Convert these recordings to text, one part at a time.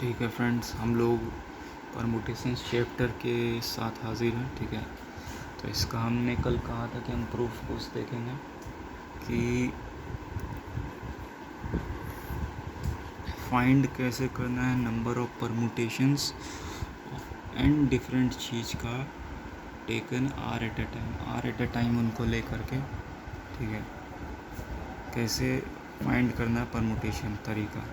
ठीक है फ्रेंड्स, हम लोग परमुटेशंस चैप्टर के साथ हाजिर हैं। ठीक है, तो इसका हमने कल कहा था कि हम प्रूफ को देखेंगे कि फाइंड कैसे करना है number of permutations and different चीज़ का taken are at a time उनको ले करके। ठीक है, कैसे फाइंड करना है परमुटेशन तरीका।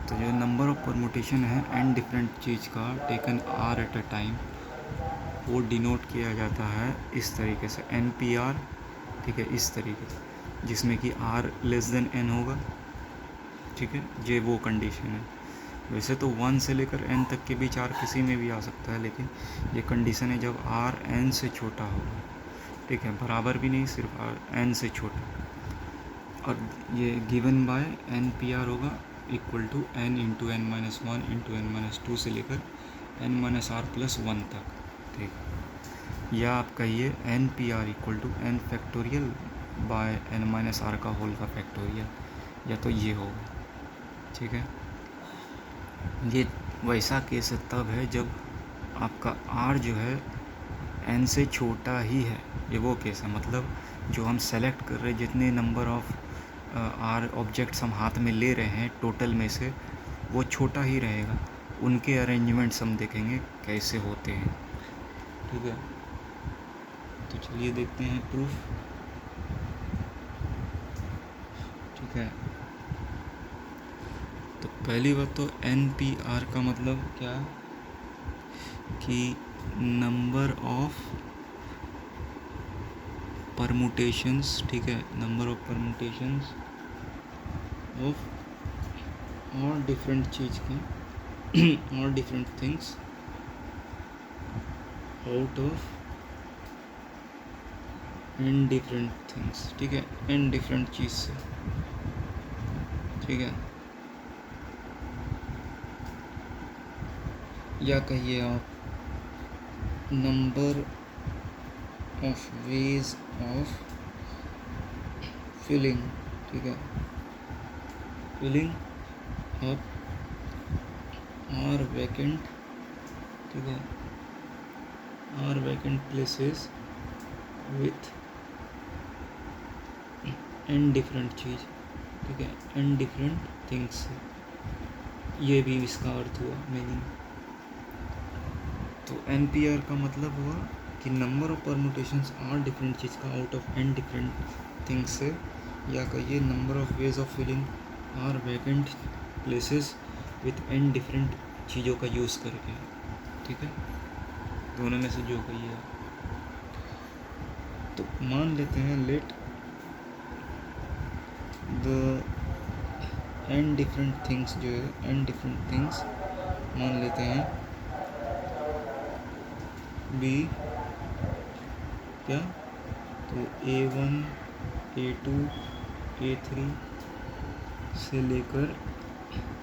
तो जो नंबर ऑफ परमुटेशन है एंड डिफरेंट चीज़ का taken are at a time, वो डिनोट किया जाता है इस तरीके से NPR। ठीक है, इस तरीके से जिसमें कि R लेस देन N होगा। ठीक है, ये वो कंडीशन है। वैसे तो 1 से लेकर N तक के बीच R किसी में भी आ सकता है, लेकिन ये कंडीशन है जब R N से छोटा होगा। ठीक है, बराबर भी नहीं, सिर्फ N से छोटा। और ये गिवन बाय NPR होगा equal to N into N minus 1 into N minus 2 से लेकर N माइनस R प्लस 1 तक। ठीक, या आप कहिए NPR equal to N factorial by N minus R का होल का फैक्टोरियल, या तो ये होगा। ठीक है, ये वैसा केस तब है जब आपका R जो है N से छोटा ही है। ये वो केस है, मतलब जो हम सेलेक्ट कर रहे हैं, जितने नंबर ऑफ R ऑब्जेक्ट्स हम हाथ में ले रहे हैं टोटल में से, वो छोटा ही रहेगा। उनके अरेंजमेंट्स हम देखेंगे कैसे होते हैं। ठीक है, तो चलिए देखते हैं प्रूफ। ठीक है, तो पहली बात तो NPR का मतलब क्या, कि नंबर ऑफ परमुटेशंस। ठीक है, नंबर ऑफ परमुटेशंस ऑफ और डिफरेंट चीज़ की और different things out of N different things. ठीक है, एन डिफरेंट चीज़ से। ठीक है, या कहिए आप number of ways of filling. ठीक है, फिलिंग अप आर वैकेंट। ठीक है, r vacant places with n different चीज़। ठीक है, एन डिफरेंट थिंग्स से, ये भी इसका अर्थ हुआ, मीनिंग। तो NPR का मतलब हुआ कि number of permutations r different चीज़ का out of N different things से, या कहिए number of ways of filling r vacant places with n different चीज़ों का यूज़ करके। ठीक है, दोनों में से जो कहिए आप। तो मान लेते हैं let the N different things, जो है एन डिफरेंट थिंग्स मान लेते हैं बी क्या, तो A1 A2 A3 से लेकर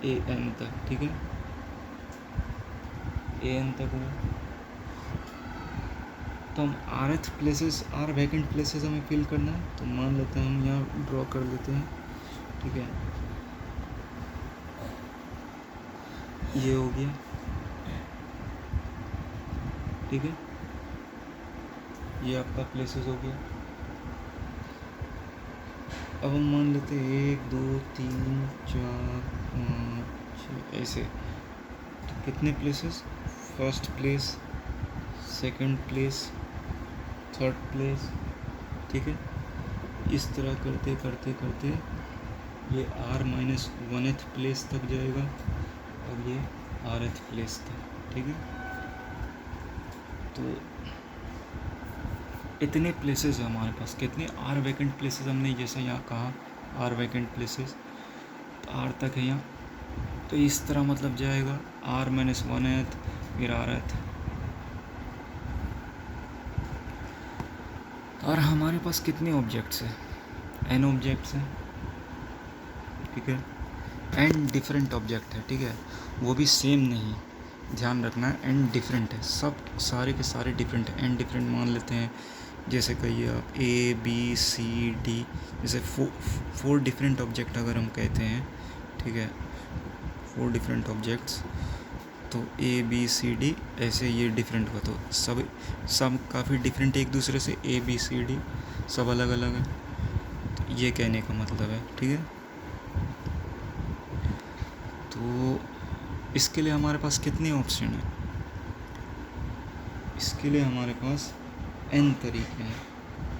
AN तक। ठीक है, AN तक हुआ। तो हम RH places, R vacant places हमें फिल करना है, तो मान लेते हैं हम यहाँ ड्रॉ कर लेते हैं। ठीक है, ये हो गया। ठीक है, ये आपका प्लेसेस हो गया। अब हम मान लेते हैं 1 2 3 4 5 6 ऐसे। तो कितने places, first place, second place, third place. ठीक है, इस तरह करते करते करते ये R-1th प्लेस तक जाएगा और ये Rth प्लेस तक। ठीक है, तो इतने प्लेसेस है हमारे पास। कितने R वैकेंट प्लेसेस, हमने जैसा यहाँ कहा R वैकेंट प्लेसेस, तो R तक है यहाँ। तो इस तरह मतलब जाएगा R-1th फिर Rth। और हमारे पास कितने ऑब्जेक्ट्स हैं, N ऑब्जेक्ट्स हैं। ठीक है, N डिफरेंट ऑब्जेक्ट है। ठीक है, वो भी सेम नहीं, ध्यान रखना है N डिफरेंट है, सब सारे के सारे डिफरेंट है। N डिफरेंट मान लेते हैं, जैसे कहिए आप ABCD, जैसे 4 डिफरेंट ऑब्जेक्ट अगर हम कहते हैं। ठीक है, 4 डिफरेंट ऑब्जेक्ट्स, तो ए बी सी डी ऐसे ये डिफरेंट हुआ, तो सब काफ़ी डिफरेंट एक दूसरे से, ए बी सी डी सब अलग अलग है। तो ये कहने का मतलब है, ठीक है। तो इसके लिए हमारे पास कितने ऑप्शन हैं? इसके लिए हमारे पास n तरीके हैं,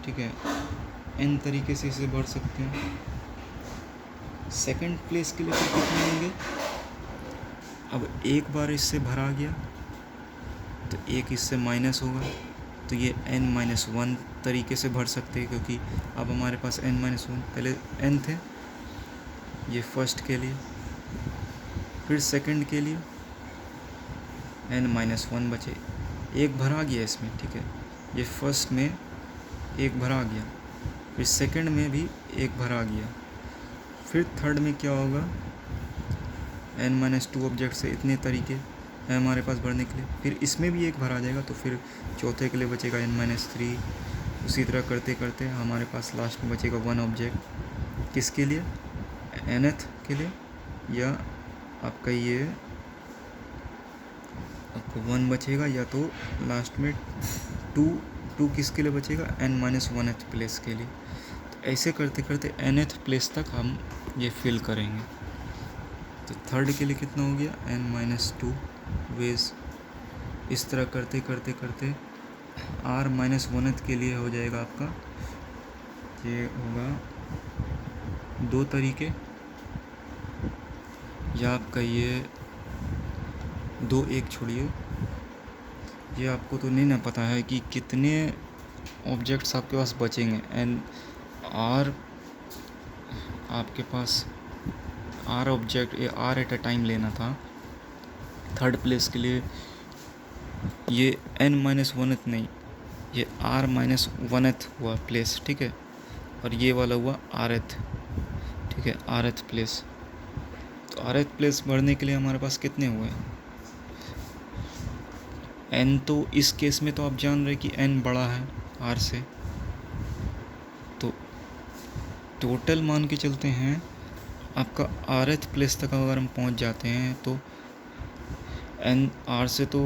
ठीक है। n तरीके से इसे भर सकते हैं। सेकंड प्लेस के लिए फिर कितने होंगे? अब एक बार इससे भरा गया तो एक इससे माइनस होगा, तो ये n-1 तरीके से भर सकते हैं, क्योंकि अब हमारे पास n-1 पहले n थे, ये फर्स्ट के लिए, फिर सेकंड के लिए n-1 बचे, एक भरा गया इसमें, ठीक है। ये फर्स्ट में एक भरा गया, फिर सेकंड में भी एक भरा गया, फिर थर्ड में क्या होगा? n-2 ऑब्जेक्ट से इतने तरीके हैं हमारे पास भरने के लिए, फिर इसमें भी एक भरा जाएगा, तो फिर चौथे के लिए बचेगा n-3। उसी तरह करते करते हमारे पास लास्ट में बचेगा 1 ऑब्जेक्ट, किसके लिए? nth के लिए, या आपका ये आपको 1 बचेगा, या तो लास्ट में 2 किसके लिए बचेगा? n-1th प्लेस के लिए। तो ऐसे करते करते nth प्लेस तक हम ये फिल करेंगे। तो थर्ड के लिए कितना हो गया? n-2 veg. इस तरह करते करते करते r-1th के लिए हो जाएगा आपका, ये होगा 2 तरीके, या आपका ये 2 1 छोड़िए, ये आपको तो नहीं ना पता है कि कितने ऑब्जेक्ट्स आपके पास बचेंगे। r आपके पास r object r eight a time लेना था थर्ड प्लेस के लिए। ये n-1th नहीं, ये r-1th हुआ प्लेस, ठीक है, और ये वाला हुआ rth, ठीक है, rth प्लेस। तो rth प्लेस भरने के लिए हमारे पास कितने हुए? n, तो इस केस में तो आप जान रहे कि n बड़ा है r से, तो टोटल मान के चलते हैं आपका rth प्लेस तक अगर हम पहुंच जाते हैं तो n r से तो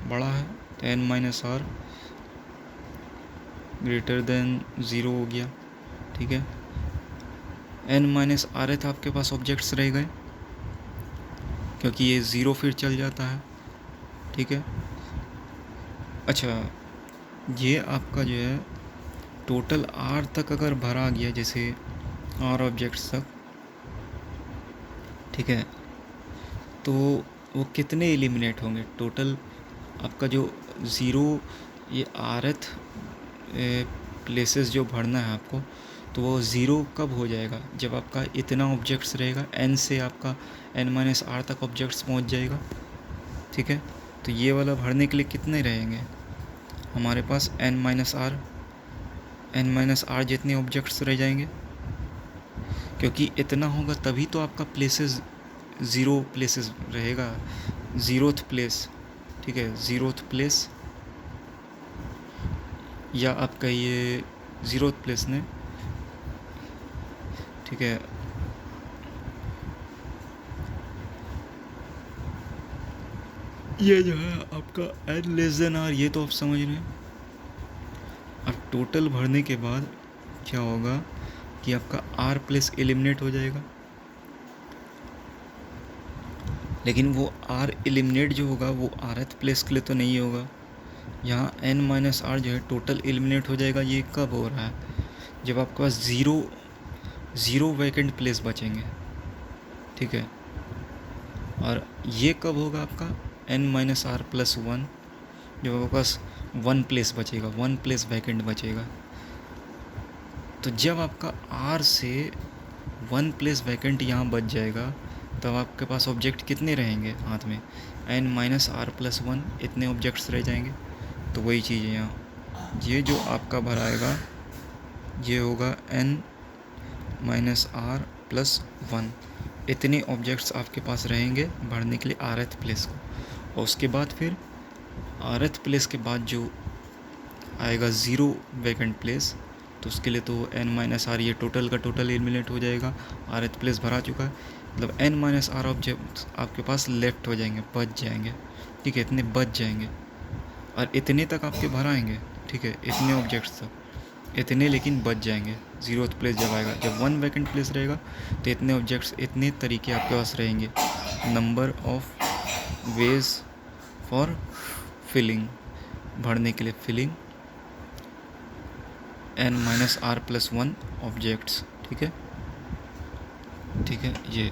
बड़ा है, तो n-r ग्रेटर देन 0 हो गया, ठीक है। n-rth आपके पास ऑब्जेक्ट्स रह गए, क्योंकि ये 0 फिर चल जाता है, ठीक है। अच्छा, ये आपका जो है टोटल r तक अगर भरा गया, जैसे r ऑब्जेक्ट्स तक, ठीक है, तो वो कितने एलिमिनेट होंगे? टोटल आपका जो 0, ये rth प्लेसेस जो भरना है आपको, तो वो 0 कब हो जाएगा? जब आपका इतना ऑब्जेक्ट्स रहेगा, n से आपका n-r तक ऑब्जेक्ट्स पहुंच जाएगा, ठीक है। तो ये वाला भरने के लिए कितने रहेंगे हमारे पास? n-r जितने ऑब्जेक्ट्स रह जाएंगे, क्योंकि इतना होगा तभी तो आपका प्लेसेस 0 प्लेसेस रहेगा, 0th प्लेस, ठीक है, 0th प्लेस, या आपका ये 0th प्लेस ने, ठीक है। ये जो है आपका n-r, ये तो आप समझ रहे हैं। अब टोटल भरने के बाद क्या होगा कि आपका r प्लेस एलिमिनेट हो जाएगा, लेकिन वो r एलिमिनेट जो होगा वो rth प्लेस के लिए तो नहीं होगा। यहाँ n-r जो है टोटल एलिमिनेट हो जाएगा। ये कब हो रहा है? जब आपके पास 0 वैकेंट प्लेस बचेंगे, ठीक है। और ये कब होगा आपका? n-r + 1, जब आपके पास 1 प्लेस बचेगा, 1 प्लेस वैकेंट बचेगा। तो जब आपका r से 1 प्लेस वैकेंट यहाँ बच जाएगा, तब आपके पास ऑब्जेक्ट कितने रहेंगे हाथ में? n-r + 1 इतने ऑब्जेक्ट्स रह जाएंगे। तो वही चीज़ है यहाँ, ये जो आपका भराएगा ये होगा n-r + 1, इतने ऑब्जेक्ट्स आपके पास रहेंगे भरने के लिए rth प्लेस को। और उसके बाद फिर rth प्लेस के बाद जो आएगा 0 वैकेंट प्लेस, तो उसके लिए तो n माइनस आर, ये टोटल का टोटल एलिमिनेट हो जाएगा, आर एच प्लेस भरा चुका है, मतलब n माइनस आर ऑब्जेक्ट आपके पास लेफ्ट हो जाएंगे, बच जाएंगे, ठीक है, इतने बच जाएंगे, और इतने तक आपके भर आएंगे, ठीक है, इतने ऑब्जेक्ट्स तक इतने, लेकिन बच जाएंगे जीरोथ प्लेस जब आएगा, जब 1 वैकेंट प्लेस रहेगा तो इतने ऑब्जेक्ट्स, इतने तरीके आपके पास रहेंगे, number of ways for filling, भरने के लिए filling n minus R plus 1 objects, ठीक है, ठीक है, ये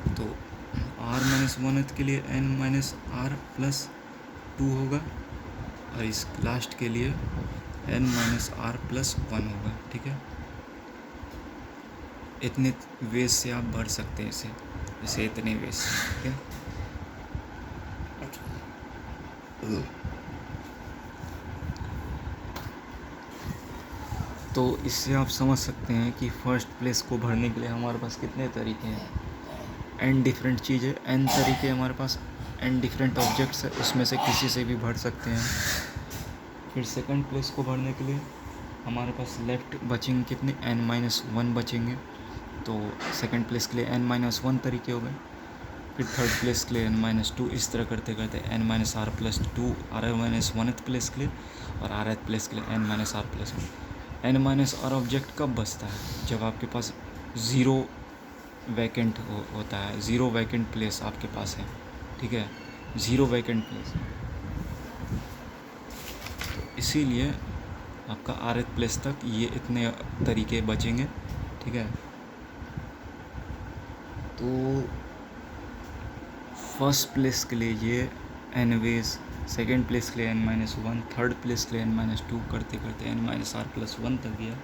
तो r माइनस 1 के लिए n माइनस आर प्लस 2 होगा, और इस लास्ट के लिए n माइनस आर प्लस 1 होगा, ठीक है, इतने वेज से आप भर सकते हैं इसे इतने वेज से, ठीक है। तो इससे आप समझ सकते हैं कि फर्स्ट प्लेस को भरने के लिए हमारे पास कितने तरीके हैं, n डिफरेंट चीज़ें, n तरीके हमारे पास, n डिफरेंट ऑब्जेक्ट्स है, उसमें से किसी से भी भर सकते हैं। फिर सेकंड प्लेस को भरने के लिए हमारे पास लेफ़्ट बचेंगे कितने, n माइनस 1 बचेंगे, तो सेकंड प्लेस के लिए n माइनस 1 तरीके हो गए। फिर थर्ड प्लेस के लिए n माइनस 2, इस तरह करते करते n minus R plus 2 R minus 1 place के लिए, और आर प्लेस के लिए n minus R plus 1। n minus R object कब बचता है, जब आपके पास ज़ीरो वैकेंट होता है, ज़ीरो वैकेंट प्लेस आपके पास है, ठीक है, ज़ीरो वैकेंट प्लेस, तो इसीलिए आपका आर प्लेस तक ये इतने तरीके बचेंगे, ठीक है। तो फर्स्ट प्लेस के लिए ये n वेज, सेकेंड प्लेस के लिए n माइनस 1, थर्ड प्लेस के लिए n माइनस 2 करते करते n माइनस आर प्लस 1 तक गया।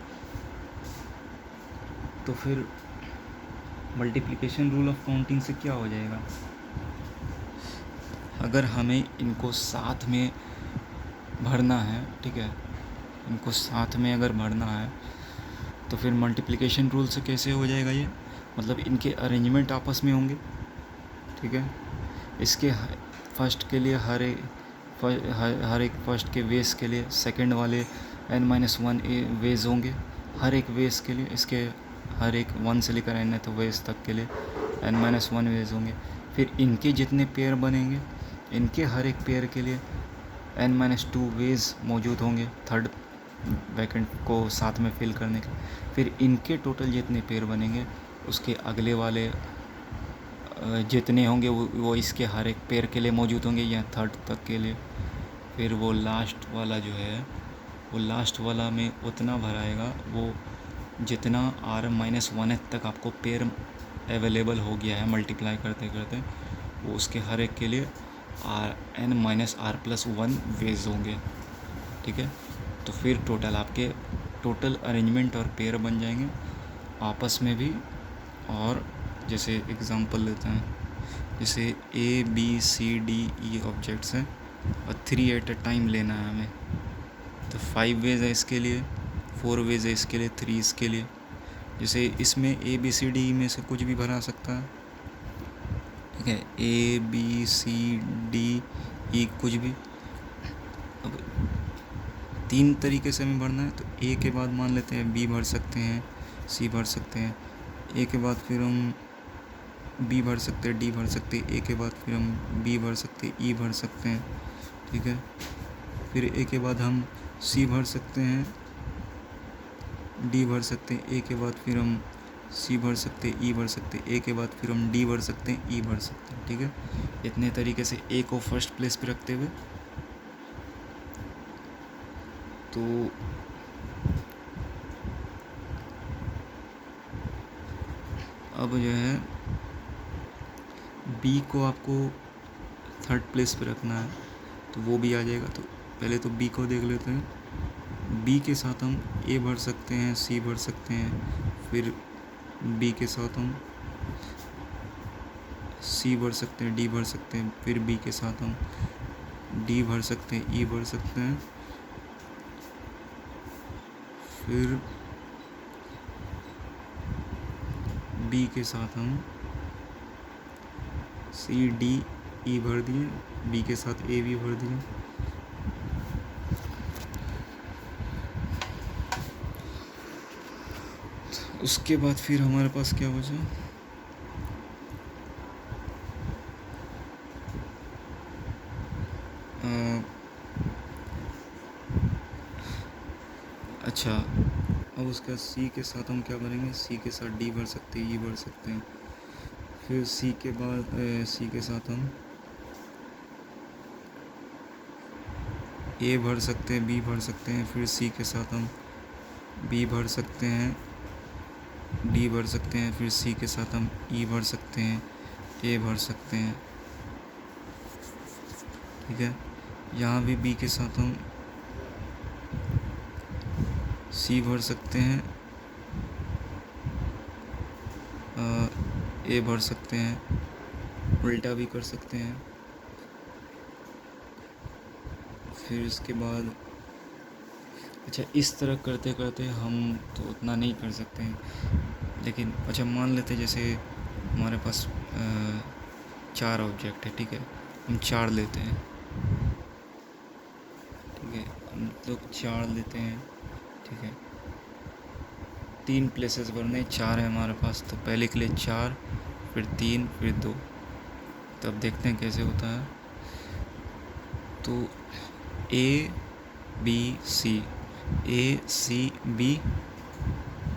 तो फिर मल्टीप्लिकेशन रूल ऑफ काउंटिंग से क्या हो जाएगा, अगर हमें इनको साथ में भरना है, ठीक है, इनको साथ में अगर भरना है तो फिर मल्टीप्लिकेशन रूल से कैसे हो जाएगा ये, मतलब इनके अरेंजमेंट आपस में होंगे, ठीक है। इसके फर्स्ट के लिए हर एक फर्स्ट के वेज के लिए सेकंड वाले n माइनस 1 वेज होंगे, हर एक वेज के लिए, इसके हर एक 1 से लेकर n तो वेज तक के लिए n माइनस 1 वेज होंगे। फिर इनके जितने पेयर बनेंगे, इनके हर एक पेयर के लिए n माइनस 2 वेज मौजूद होंगे थर्ड वैकेंट को साथ में फिल करने के। फिर इनके टोटल जितने पेयर बनेंगे उसके अगले वाले जितने होंगे वो इसके हर एक पेयर के लिए मौजूद होंगे, या थर्ड तक के लिए। फिर वो लास्ट वाला जो है, वो लास्ट वाला में उतना भराएगा, वो जितना r माइनस 1 तक आपको पेयर अवेलेबल हो गया है मल्टीप्लाई करते करते, वो उसके हर एक के लिए n minus R plus 1 ways होंगे, ठीक है। तो फिर टोटल आपके टोटल अरेंजमेंट और पेयर बन जाएंगे आपस में भी। और जैसे एग्ज़ाम्पल लेते हैं, जैसे A B C D E objects हैं और 3 एट अ टाइम लेना है हमें, तो 5 वेज है इसके लिए, 4 वेज है इसके लिए, 3 इसके लिए। जैसे इसमें A B C D में से कुछ भी भरा सकता है, ठीक है, A B C D E कुछ भी। अब 3 तरीके से हमें भरना है, तो A के बाद मान लेते हैं B भर सकते हैं, C भर सकते हैं, A के बाद फिर हम B भर सकते हैं, D भर सकते हैं, A के बाद फिर हम B भर सकते हैं, E भर सकते हैं, ठीक है। फिर A के बाद हम C भर सकते हैं, D भर सकते हैं, A के बाद फिर हम C भर सकते हैं, E भर सकते हैं, A के बाद फिर हम D भर सकते हैं, E भर सकते हैं, ठीक है। इतने तरीके से A को फर्स्ट प्लेस पे रखते हुए, तो अब जो है B को आपको थर्ड प्लेस पे रखना है, तो वो भी आ जाएगा। तो पहले तो B को देख लेते हैं। B के साथ हम A भर सकते हैं, C भर सकते हैं, फिर B के साथ हम C भर सकते हैं, D भर सकते हैं, फिर B के साथ हम D भर सकते हैं, E भर सकते हैं, फिर B के साथ हम C D E भर दिए, B के साथ A भी भर दिए। उसके बाद फिर हमारे पास क्या बचा, अच्छा अब उसका सी के साथ हम क्या भरेंगे, सी के साथ डी भर सकते हैं, ई भर सकते हैं। फिर सी के बाद सी के साथ हम ए भर सकते हैं, बी भर सकते हैं। फिर सी के साथ हम बी भर सकते हैं, डी भर सकते हैं। फिर सी के साथ हम ई भर सकते हैं, ए भर सकते हैं। ठीक है, यहाँ भी बी के साथ हम सी भर सकते हैं, ए भर सकते हैं, उल्टा भी कर सकते हैं। फिर इसके बाद अच्छा इस तरह करते करते हम तो उतना नहीं कर सकते हैं, लेकिन अच्छा मान लेते जैसे हमारे पास 4 ऑब्जेक्ट है, ठीक है, हम 4 लेते हैं, ठीक है, हम लोग 4 लेते हैं, ठीक है। 3 प्लेसेस भरने, 4 है हमारे पास, तो पहले के लिए 4, फिर 3, फिर 2। तब देखते हैं कैसे होता है। तो A B C, A C B,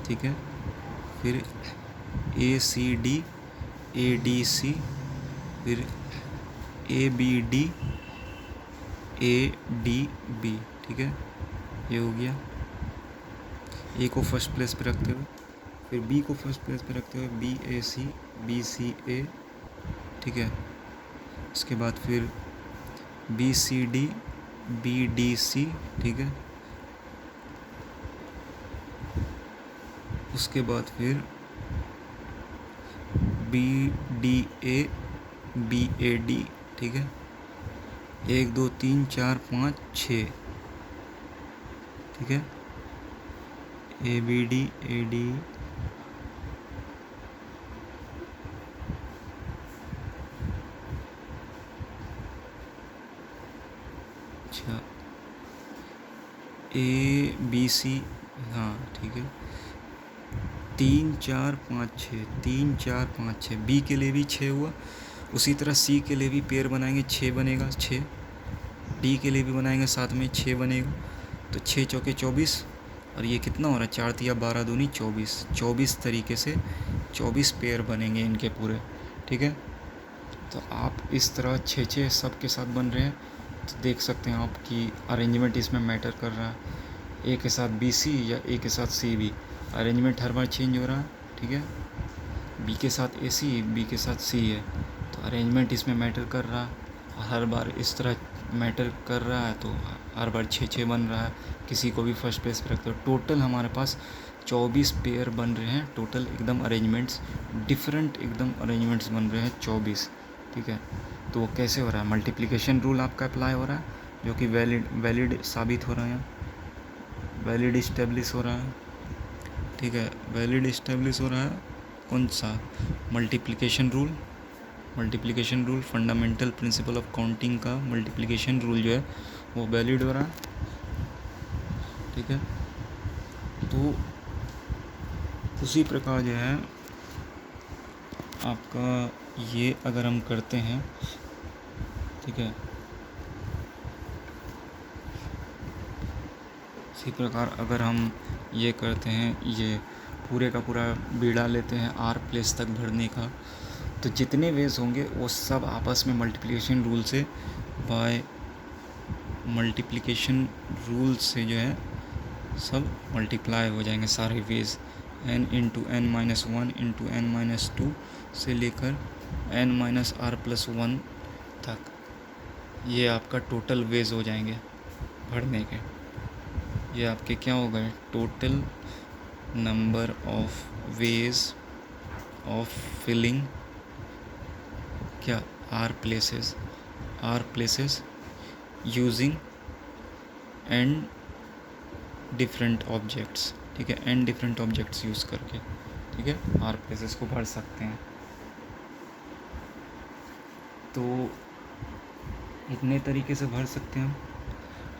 ठीक है। फिर ए C D, A D C, फिर A B D, A D B, ठीक है, ये हो गया। ए को फर्स्ट प्लेस पे रखते हुए, फिर बी को फर्स्ट प्लेस पे रखते हुए बी ए सी, बी सी ए, ठीक है। उसके बाद फिर B C D, B D C, ठीक है। उसके बाद फिर B D A, B A D, ठीक है। 1 2 3 4 5 6, ठीक है। A B D, A D, अच्छा ए बी सी, हाँ ठीक है। 3 4 5 6, 3 4 5 6, बी के लिए भी 6 हुआ। उसी तरह सी के लिए भी पेयर बनाएंगे, 6 बनेगा, 6। डी के लिए भी बनाएंगे, साथ में 6 बनेगा, तो 6 चौके 24। और ये कितना हो रहा है, 4 तिया 12 दूनी 24, 24 तरीके से 24 पेयर बनेंगे इनके पूरे, ठीक है। तो आप इस तरह 6 सब के साथ बन रहे हैं, तो देख सकते हैं आप कि अरेंजमेंट इसमें मैटर कर रहा है। ए के साथ बी सी या ए के साथ सी बी, अरेंजमेंट हर बार चेंज हो रहा है, ठीक है। बी के साथ ए सी, बी के साथ सी है, तो अरेंजमेंट इसमें मैटर कर रहा है। और हर बार इस तरह मैटर कर रहा है, तो हर बार 6 बन रहा है। किसी को भी फर्स्ट प्लेस पे रखते हो। टोटल हमारे पास 24 पेयर बन रहे हैं, टोटल एकदम अरेंजमेंट्स, डिफरेंट एकदम अरेंजमेंट्स बन रहे हैं 24, ठीक है। तो वो कैसे हो रहा है, मल्टीप्लिकेशन रूल आपका अप्लाई हो रहा है, जो कि वैलिड साबित हो रहा है, वैलिड इस्टेब्लिश हो रहा है, ठीक है। वैलिड इस्टेब्लिश हो रहा है कौन सा, multiplication rule. Multiplication rule, fundamental principle of counting का मल्टीप्लिकेशन रूल जो है वो वैलिड हो रहा है, ठीक है। तो उसी प्रकार जो है आपका ये अगर हम करते हैं, ठीक है, इसी प्रकार अगर हम ये करते हैं, ये पूरे का पूरा बीड़ा लेते हैं आर प्लेस तक भरने का, तो जितने वेज होंगे वो सब आपस में मल्टीप्लिकेशन रूल से, बाय मल्टीप्लिकेशन रूल से जो है सब मल्टीप्लाई हो जाएंगे सारे ways, n into N minus one into N minus two से लेकर n minus R plus one तक, ये आपका टोटल वेज हो जाएंगे भरने के। ये आपके क्या हो गए, total number of ways of filling क्या, r places using n different objects, ठीक है, n डिफरेंट ऑब्जेक्ट्स यूज़ करके, ठीक है, आर प्लेसेस को भर सकते हैं। तो इतने तरीके से भर सकते हैं हम।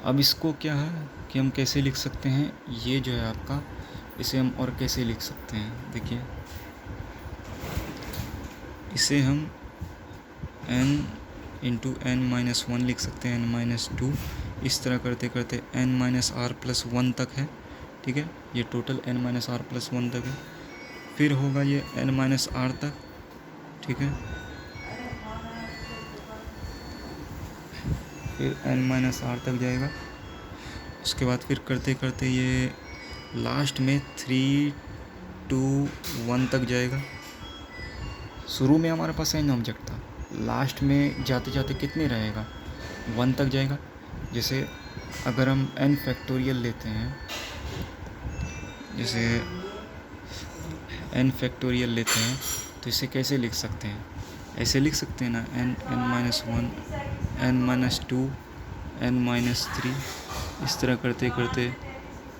अब इसको क्या है कि हम कैसे लिख सकते हैं, ये जो है आपका इसे हम और कैसे लिख सकते हैं, देखिए इसे हम n into N minus one लिख सकते हैं, n-2, इस तरह करते करते n-r+1 तक है, ठीक है। ये टोटल n-r+1 तक है, फिर होगा ये n-r तक, ठीक है, फिर n-r तक जाएगा। उसके बाद फिर करते करते ये लास्ट में 3, 2, 1 तक जाएगा। शुरू में हमारे पास n ऑब्जेक्ट था, लास्ट में जाते जाते कितने रहेगा, 1 तक जाएगा। जैसे अगर हम n फैक्टोरियल लेते हैं, जैसे n फैक्टोरियल लेते हैं तो इसे कैसे लिख सकते हैं, ऐसे लिख सकते हैं ना, n-1, n-2, n-3, इस तरह करते करते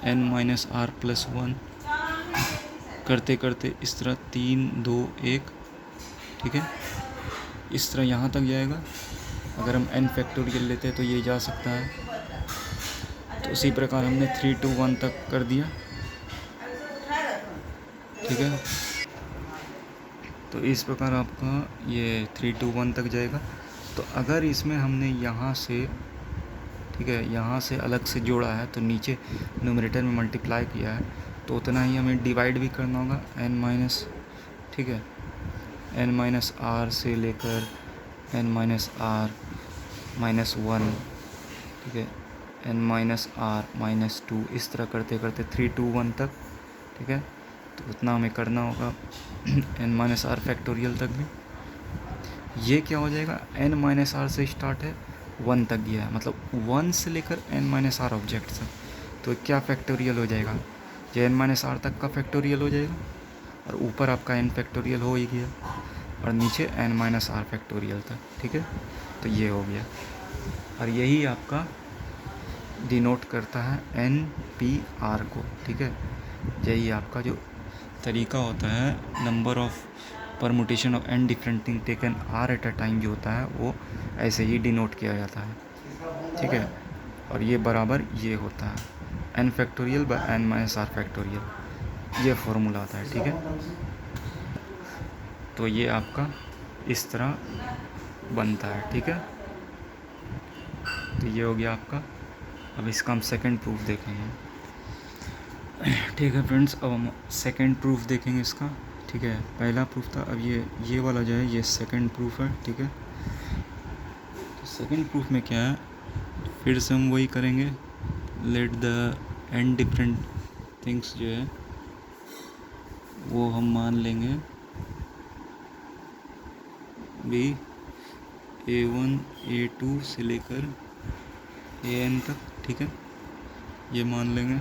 n-r+1 करते करते इस तरह 3, 2, 1, ठीक है, इस तरह यहाँ तक जाएगा। अगर हम n फैक्टोरियल लेते हैं तो ये जा सकता है। तो उसी प्रकार हमने 3, 2, 1 तक कर दिया, ठीक है। तो इस प्रकार आपका ये 3, 2, 1 तक जाएगा। तो अगर इसमें हमने यहाँ से, ठीक है, यहाँ से अलग से जोड़ा है तो नीचे न्यूमरेटर में मल्टीप्लाई किया है, तो उतना ही हमें डिवाइड भी करना होगा n-, ठीक है, n-r से लेकर n-r-1, ठीक है, n-r-2, इस तरह करते करते 3, 2, 1 तक, ठीक है। तो उतना हमें करना होगा n-r फैक्टोरियल तक भी। ये क्या हो जाएगा, n-r से स्टार्ट है, 1 तक गया है, मतलब 1 से लेकर n-r ऑब्जेक्ट तक, तो क्या फैक्टोरियल हो जाएगा, ये n-r तक का फैक्टोरियल हो जाएगा, और ऊपर आपका n फैक्टोरियल हो ही गया, और नीचे n-r फैक्टोरियल तक, ठीक है। तो ये हो गया, और यही आपका डिनोट करता है NPR को, ठीक है। यही आपका जो तरीका होता है, number of permutation of n different thing taken r eight a time, जो होता है वो ऐसे ही डिनोट किया जाता है, ठीक है। और ये बराबर ये होता है n factorial bye n-r factorial, ये फॉर्मूला आता है, ठीक है। तो ये आपका इस तरह बनता है, ठीक है। तो ये हो गया आपका। अब इसका हम सेकंड प्रूफ देखेंगे, ठीक है फ्रेंड्स। अब हम सेकंड प्रूफ देखेंगे इसका, ठीक है। पहला प्रूफ था, अब ये वाला जो है ये सेकंड प्रूफ है, ठीक है। तो सेकंड प्रूफ में क्या है, फिर से हम वही करेंगे, let the n different things जो है वो हम मान लेंगे भी a1, a2 से लेकर an तक, ठीक है, ये मान लेंगे।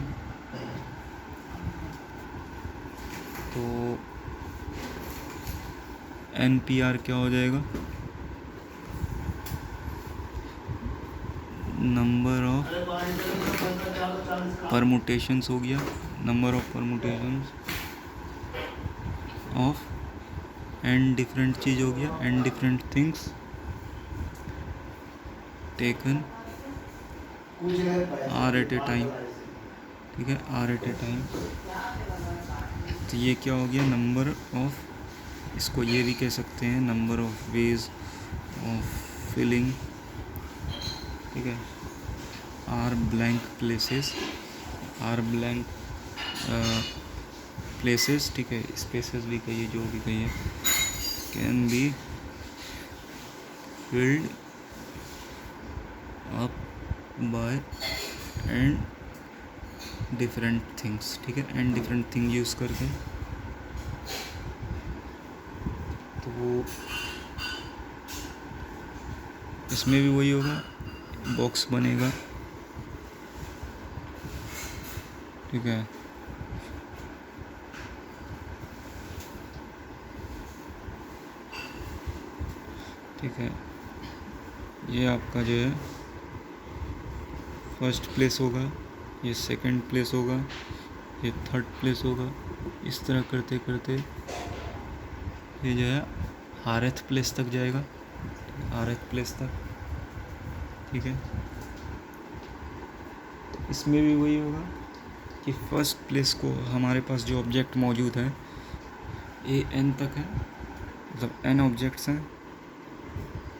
तो NPR क्या हो जाएगा, नंबर ऑफ परमुटेशंस हो गया, number of permutations of n different चीज़ हो गया, n different things taken r at a time, ठीक है, r एट ए टाइम। तो ये क्या हो गया, नंबर ऑफ, इसको ये भी कह सकते हैं number of ways of filling, ठीक है, R blank places, R blank places, ठीक है, स्पेसेस भी कहिए, जो भी कहिए, can be filled up by and different things, ठीक है, एंड डिफरेंट थिंग यूज़ करके। तो इसमें भी वही होगा, बॉक्स बनेगा, ठीक है। ठीक है, ये आपका जो है फर्स्ट प्लेस होगा, ये सेकंड प्लेस होगा, ये थर्ड प्लेस होगा, इस तरह करते करते ये जो है आरएथ प्लेस तक जाएगा, आरएथ प्लेस तक, ठीक है। इसमें भी वही होगा, कि फर्स्ट प्लेस को हमारे पास जो ऑब्जेक्ट मौजूद है ये n तक है, मतलब n ऑब्जेक्ट्स हैं,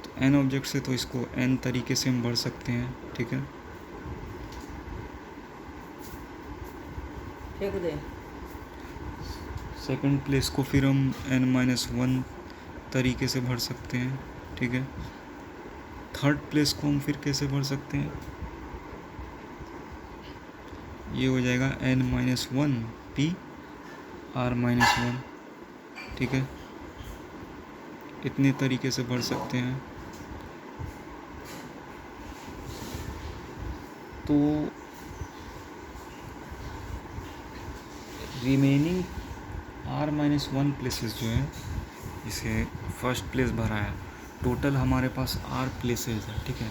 तो n ऑब्जेक्ट्स है तो इसको n तरीके से हम बढ़ सकते हैं, ठीक है। सेकंड प्लेस को फिर हम n-1 तरीके से भर सकते हैं, ठीक है। थर्ड प्लेस को हम फिर कैसे भर सकते हैं, ये हो जाएगा n-1 p r-1, ठीक है। इतने तरीके से भर सकते हैं। तो रिमेनिंग r-1 प्लेसेस जो है, इसे फर्स्ट प्लेस भरा है, टोटल हमारे पास r प्लेसेस है, ठीक है।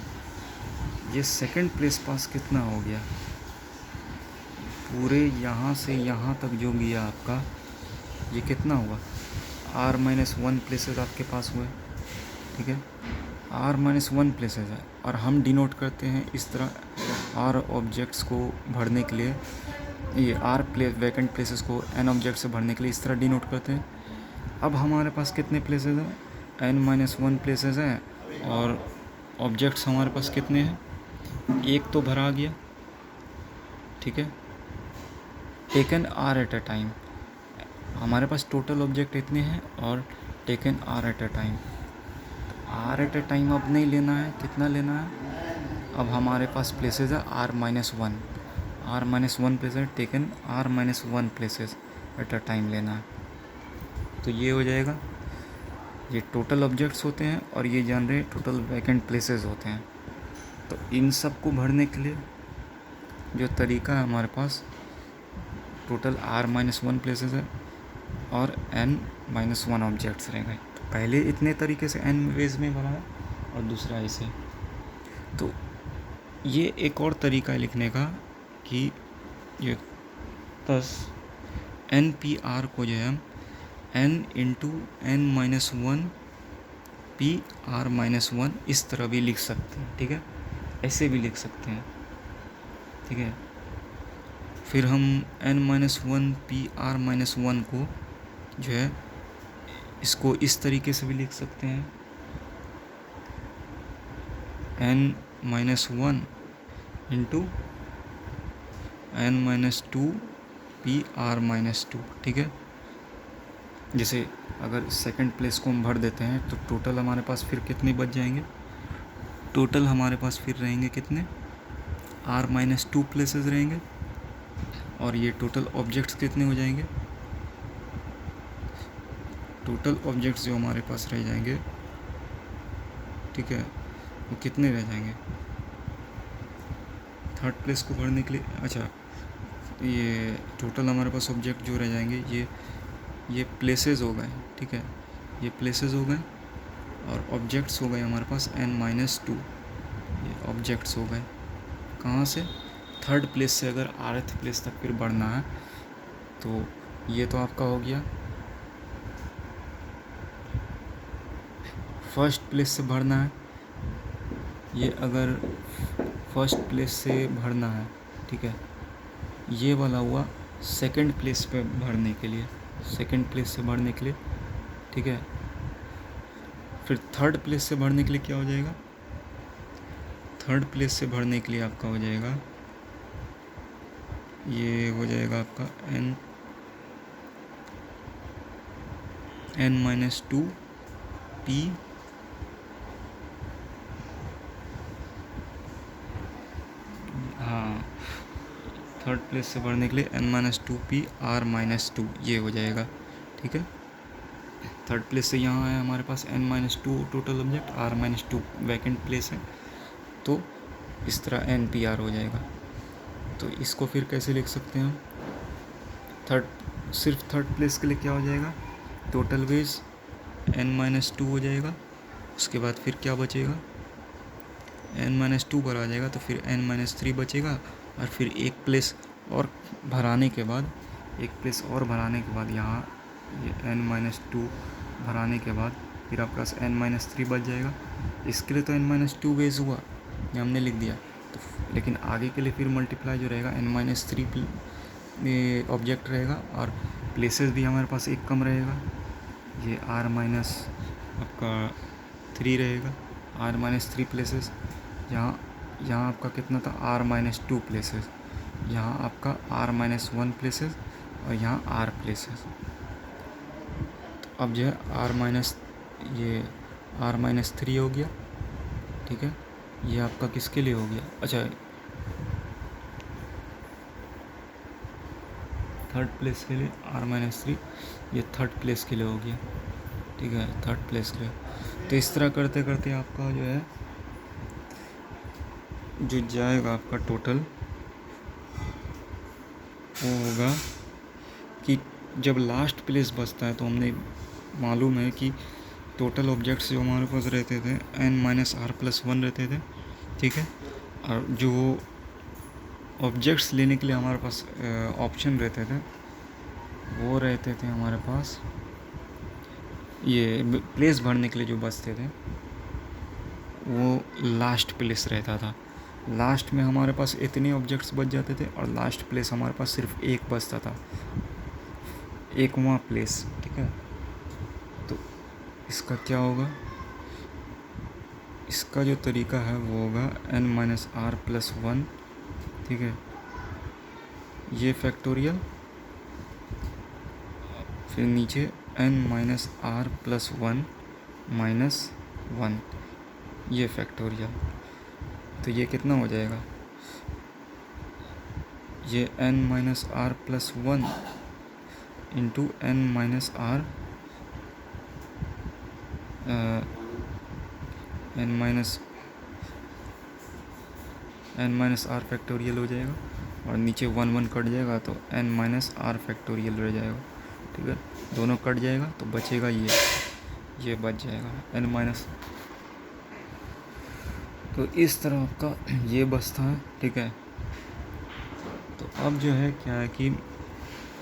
ये सेकंड प्लेस पास कितना हो गया, पूरे यहाँ से यहाँ तक जो गया आपका, ये कितना हुआ, r-1 प्लेसेस आपके पास हुए, ठीक है। r-1 प्लेसेस है और हम डिनोट करते हैं इस तरह r ऑब्जेक्ट्स को भरने के लिए, ये r वैकेंट प्लेसेस को n ऑब्जेक्ट से भरने के लिए इस तरह डिनोट करते हैं। अब हमारे पास कितने प्लेसेस हैं, n-1 प्लेसेस हैं और ऑब्जेक्ट्स हमारे पास कितने हैं, एक तो भरा गया, ठीक है। Taken r eight a time, हमारे पास टोटल ऑब्जेक्ट इतने हैं और taken r eight a time. r eight a time अब नहीं लेना है, कितना लेना है, अब हमारे पास प्लेसेस है r-1 places taken r-1 places at a time लेना है। तो ये हो जाएगा, ये टोटल ऑब्जेक्ट्स होते हैं और ये जान रहे टोटल वैकेंट प्लेसेस होते हैं। तो इन सब को भरने के लिए जो तरीका है हमारे पास, टोटल r-1 प्लेसेस है और n-1 ऑब्जेक्ट्स रहेंगे। तो पहले इतने तरीके से n वेज में भरा है और दूसरा ऐसे। तो ये एक और तरीका है लिखने का कि ये 10 n-p-r को जो है हम n×n-1 p-r-1 इस तरह भी लिख सकते हैं, ठीक है, ऐसे भी लिख सकते हैं, ठीक है। फिर हम n-1 p-r-1 को जो है इसको इस तरीके से भी लिख सकते हैं, n-1 इंटू n-2 p-r-2, ठीक है। जैसे अगर सेकंड प्लेस को हम भर देते हैं तो टोटल हमारे पास फिर कितने बच जाएंगे, टोटल हमारे पास फिर रहेंगे कितने, r-2 प्लेसेस रहेंगे और ये टोटल ऑब्जेक्ट्स कितने हो जाएंगे, टोटल ऑब्जेक्ट्स जो हमारे पास रह जाएंगे, ठीक है, वो कितने रह जाएंगे थर्ड प्लेस को भरने के लिए। अच्छा, ये टोटल हमारे पास ऑब्जेक्ट जो रह जाएंगे ये प्लेसेस हो गए, ठीक है, ये प्लेसेस हो गए और ऑब्जेक्ट्स हो गए हमारे पास n-2, ये ऑब्जेक्ट्स हो गए। कहाँ से, थर्ड प्लेस से अगर rth प्लेस तक फिर बढ़ना है तो ये तो आपका हो गया फर्स्ट प्लेस से भरना है, ये अगर फर्स्ट प्लेस से भरना है, ठीक है, ये वाला हुआ सेकंड प्लेस पे भरने के लिए, सेकंड प्लेस से भरने के लिए, ठीक है। फिर थर्ड प्लेस से भरने के लिए क्या हो जाएगा, थर्ड प्लेस से भरने के लिए आपका हो जाएगा, ये हो जाएगा आपका n-2 p हाँ, थर्ड प्लेस से भरने के लिए n-2 p r-2 ये हो जाएगा, ठीक है। थर्ड प्लेस से यहाँ है हमारे पास n-2 total object, r-2 vacant place है, तो इस तरह n-p-r हो जाएगा। तो इसको फिर कैसे लिख सकते हैं हम, सिर्फ थर्ड प्लेस के लिए क्या हो जाएगा, टोटल वेज n-2 हो जाएगा, उसके बाद फिर क्या बचेगा, n-2 भरा जाएगा तो फिर n-3 बचेगा और फिर एक प्लेस और भराने के बाद, एक प्लेस और भराने के बाद यहाँ ये n-2 भराने के बाद फिर आपके पास n-3 बच जाएगा। इसके लिए तो n-2 वेज हुआ, ये हमने लिख दिया, तो लेकिन आगे के लिए फिर मल्टीप्लाई जो रहेगा n-3 ऑब्जेक्ट रहेगा और प्लेसेस भी हमारे पास एक कम रहेगा। ये r माइनस आपका 3 रहेगा, r माइनस 3 प्लेसेस। यहाँ आपका कितना था, r माइनस 2 प्लेसेस। यहाँ आपका r माइनस 1 प्लेसेस और यहाँ r प्लेसेस। तो अब जो है ये r माइनस 3 हो गया, ठीक है। ये आपका किसके लिए हो गया, अच्छा थर्ड प्लेस के लिए r माइनस 3, ये थर्ड प्लेस के लिए हो गया, ठीक है, थर्ड प्लेस के लिए। तो इस तरह करते करते आपका जो है जो जाएगा आपका टोटल वो होगा कि जब लास्ट प्लेस बचता है तो हमने मालूम है कि टोटल ऑब्जेक्ट्स जो हमारे पास रहते थे n माइनस आर प्लस 1 रहते थे, ठीक है। और जो ऑब्जेक्ट्स लेने के लिए हमारे पास ऑप्शन रहते थे वो रहते थे हमारे पास, ये प्लेस भरने के लिए जो बचते थे वो लास्ट प्लेस रहता था। लास्ट में हमारे पास इतने ऑब्जेक्ट्स बच जाते थे और लास्ट प्लेस हमारे पास सिर्फ एक बचता था, एकवां प्लेस, ठीक है। तो इसका क्या होगा, इसका जो तरीका है वो होगा n माइनस आर प्लस 1, ठीक है, ये फैक्टोरियल, फिर नीचे n minus R plus 1 minus 1, ये फैक्टोरियल। तो ये कितना हो जाएगा, ये n minus R plus 1 into n minus R n minus R factorial हो जाएगा और नीचे 1 1 कट जाएगा तो n माइनस आर फैक्टोरियल रह जाएगा, ठीक है। दोनों कट जाएगा तो बचेगा ये बच जाएगा n माइनस। तो इस तरह का ये बचता है, ठीक है। तो अब जो है क्या है कि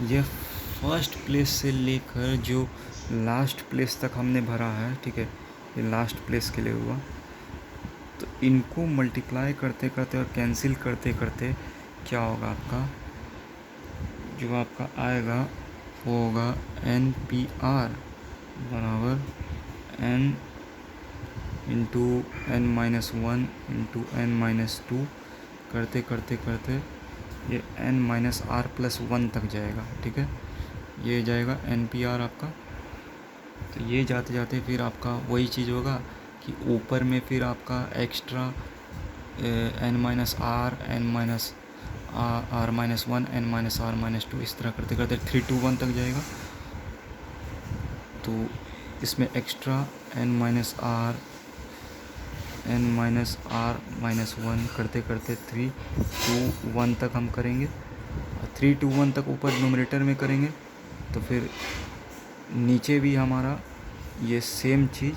ये फर्स्ट प्लेस से लेकर जो लास्ट प्लेस तक हमने भरा है, ठीक है, ये लास्ट प्लेस के लिए हुआ। तो इनको मल्टीप्लाई करते करते और कैंसिल करते करते क्या होगा, आपका जो आपका आएगा वो होगा NPR बराबर n into n minus 1 into n minus 2 करते करते करते ये n माइनस आर प्लस 1 तक जाएगा, ठीक है। ये जाएगा NPR आपका। तो ये जाते जाते फिर आपका वही चीज़ होगा कि ऊपर में फिर आपका extra n minus R, n minus R minus 1, n minus R minus 2, इस तरह करते करते 3 2 1 तक जाएगा। तो इसमें extra n minus R, n minus R minus 1 करते करते 3 2 1 तक हम करेंगे और 3 2 1 तक ऊपर न्यूमरेटर में करेंगे। तो फिर नीचे भी हमारा ये सेम चीज़,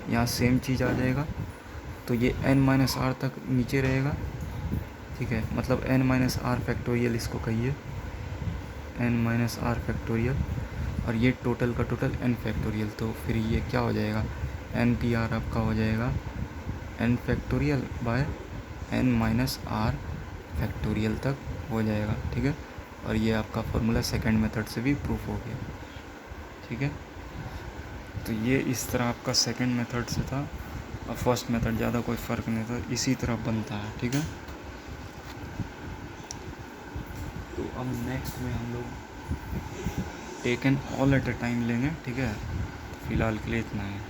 यहाँ सेम चीज़ आ जाएगा। तो ये n माइनस आर तक नीचे रहेगा, ठीक है, मतलब n माइनस आर फैक्टोरियल इसको कहिए, n माइनस आर फैक्टोरियल, और ये टोटल का टोटल n फैक्टोरियल। तो फिर ये क्या हो जाएगा, NPR आपका हो जाएगा n factorial by n minus R factorial तक हो जाएगा, ठीक है। और ये आपका फॉर्मूला सेकंड मेथड से भी प्रूफ हो गया, ठीक है। तो ये इस तरह आपका सेकंड मेथड से था और फर्स्ट मेथड ज़्यादा कोई फ़र्क नहीं था, इसी तरह बनता है, ठीक है। तो अब नेक्स्ट में हम लोग taken all at a time लेंगे, ठीक है। फ़िलहाल के लिए इतना है।